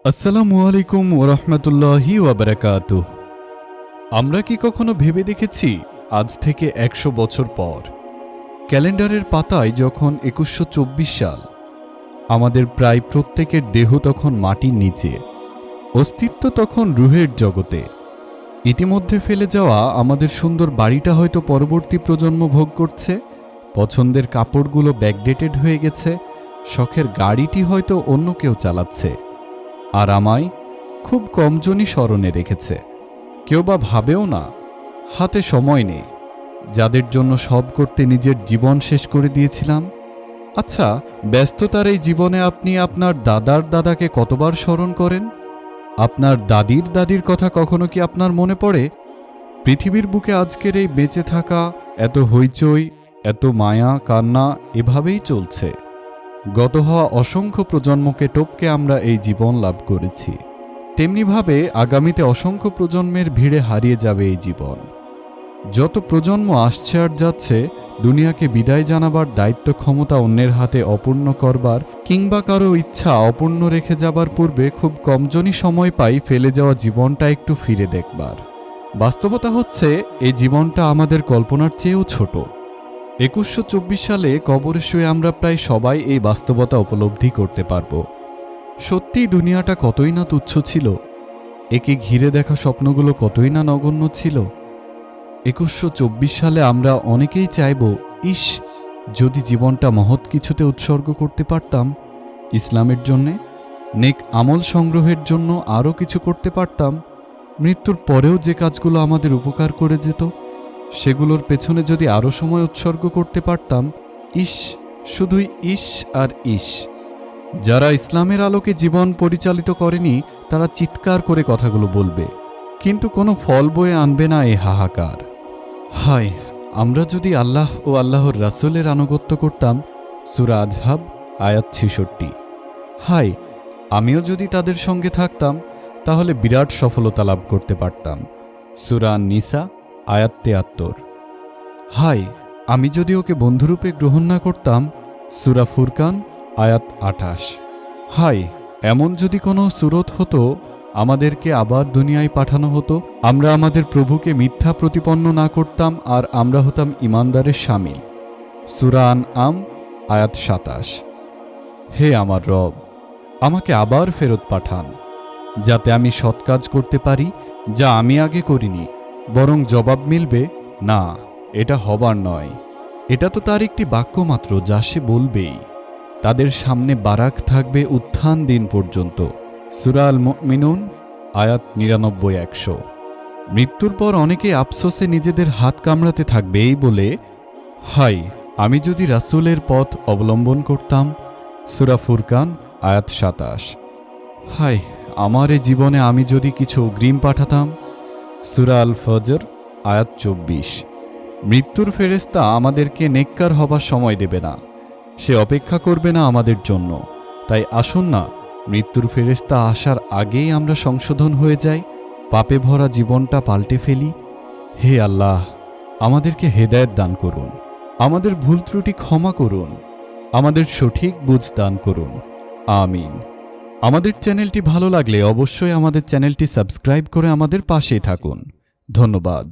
আসসালামু আলাইকুম ওরহমতুল্লাহি ওয়াবারাকাতুহ। আমরা কি কখনো ভেবে দেখেছি আজ থেকে ১০০ বছর পর ক্যালেন্ডারের পাতায় যখন ২১২৪ সাল, আমাদের প্রায় প্রত্যেকের দেহ তখন মাটির নিচে, অস্তিত্ব তখন রুহের জগতে। ইতিমধ্যে ফেলে যাওয়া আমাদের সুন্দর বাড়িটা হয়তো পরবর্তী প্রজন্ম ভোগ করছে, পছন্দের কাপড়গুলো ব্যাকডেটেড হয়ে গেছে, শখের গাড়িটি হয়তো অন্য কেউ চালাচ্ছে, আর আমায় খুব কমজনই স্মরণে রেখেছে। কেউ বা ভাবেও না হাতে সময় নেই, যাদের জন্য সব করতে নিজের জীবন শেষ করে দিয়েছিলাম। আচ্ছা, ব্যস্ততার এই জীবনে আপনি আপনার দাদার দাদাকে কতবার স্মরণ করেন? আপনার দাদির দাদির কথা কখনো কি আপনার মনে পড়ে? পৃথিবীর বুকে আজকের এই বেঁচে থাকা, এত হইচই, এত মায়া কান্না এভাবেই চলছে। গত হওয়া অসংখ্য প্রজন্মকে টপকে আমরা এই জীবন লাভ করেছি, তেমনিভাবে আগামীতে অসংখ্য প্রজন্মের ভিড়ে হারিয়ে যাবে এই জীবন। যত প্রজন্ম আসছে আর যাচ্ছে, দুনিয়াকে বিদায় জানাবার দায়িত্ব ক্ষমতা অন্যের হাতে অপূর্ণ করবার কিংবা কারো ইচ্ছা অপূর্ণ রেখে যাবার পূর্বে খুব কমজনই সময় পাই ফেলে যাওয়া জীবনটা একটু ফিরে দেখবার। বাস্তবতা হচ্ছে এই জীবনটা আমাদের কল্পনার চেয়েও ছোট। ২১২৪ সালে কবরে শুয়ে আমরা প্রায় সবাই এই বাস্তবতা উপলব্ধি করতে পারব। সত্যিই দুনিয়াটা কতই না তুচ্ছ ছিল, একে ঘিরে দেখা স্বপ্নগুলো কতই না নগণ্য ছিল। ২১২৪ সালে আমরা অনেকেই চাইব, ইস, যদি জীবনটা মহৎ কিছুতে উৎসর্গ করতে পারতাম, ইসলামের জন্যে, নেক আমল সংগ্রহের জন্য আরও কিছু করতে পারতাম। মৃত্যুর পরেও যে কাজগুলো আমাদের উপকার করে যেত, সেগুলোর পেছনে যদি আরও সময় উৎসর্গ করতে পারতাম। ইস, শুধুই ইস আর ইস। যারা ইসলামের আলোকে জীবন পরিচালিত করেনি তারা চিৎকার করে কথাগুলো বলবে, কিন্তু কোনো ফল বয়ে আনবে না এই হাহাকার। হায়, আমরা যদি আল্লাহ ও আল্লাহর রাসূলের আনুগত্য করতাম। সূরা আযহাব আয়াত ৬৬। হায়, আমিও যদি তাদের সঙ্গে থাকতাম তাহলে বিরাট সফলতা লাভ করতে পারতাম। সূরা নিসা আয়াত ৭৩। হায়, আমি যদি ওকে বন্ধুরূপে গ্রহণ না করতাম। সূরা ফুরকান আয়াত ২৮। হায়, এমন যদি কোনো সূরত হতো, আমাদেরকে আবার দুনিয়ায় পাঠানো হতো, আমরা আমাদের প্রভুকে মিথ্যা প্রতিপন্ন না করতাম আর আমরা হতাম ঈমানদারের শামিল। সূরা আনআম আয়াত ২৭। হে আমার রব, আমাকে আবার ফেরত পাঠান, যাতে আমি সৎ কাজ করতে পারি যা আমি আগে করিনি। বরং জবাব মিলবে, না, এটা হবার নয়। এটা তো তার একটি বাক্য মাত্র যা সে বলবেই। তাদের সামনে বারাক থাকবে উত্থান দিন পর্যন্ত। সূরা আল মুমিনুন আয়াত ৯৯-১০০। মৃত্যুর পর অনেকে আফসোসে নিজেদের হাত কামড়াতে থাকবে এই বলে, হায়, আমি যদি রাসূলের পথ অবলম্বন করতাম। সূরা ফুরকান আয়াত ২৭। হায়, আমার এ জীবনে আমি যদি কিছু অগ্রিম পাঠাতাম। সূরা আল ফজর আয়াত ২৪। মৃত্যুর ফেরেশতা আমাদেরকে নেককার হবার সময় দেবে না, সে অপেক্ষা করবে না আমাদের জন্য। তাই আসুন না, মৃত্যুর ফেরেশতা আসার আগেই আমরা সংশোধন হয়ে যাই, পাপে ভরা জীবনটা পাল্টে ফেলি। হে আল্লাহ, আমাদেরকে হেদায়েত দান করুন, আমাদের ভুল ত্রুটি ক্ষমা করুন, আমাদের সঠিক বুঝ দান করুন। আমিন। আমাদের চ্যানেলটি ভালো লাগলে অবশ্যই আমাদের চ্যানেলটি সাবস্ক্রাইব করে আমাদের পাশেই থাকুন। ধন্যবাদ।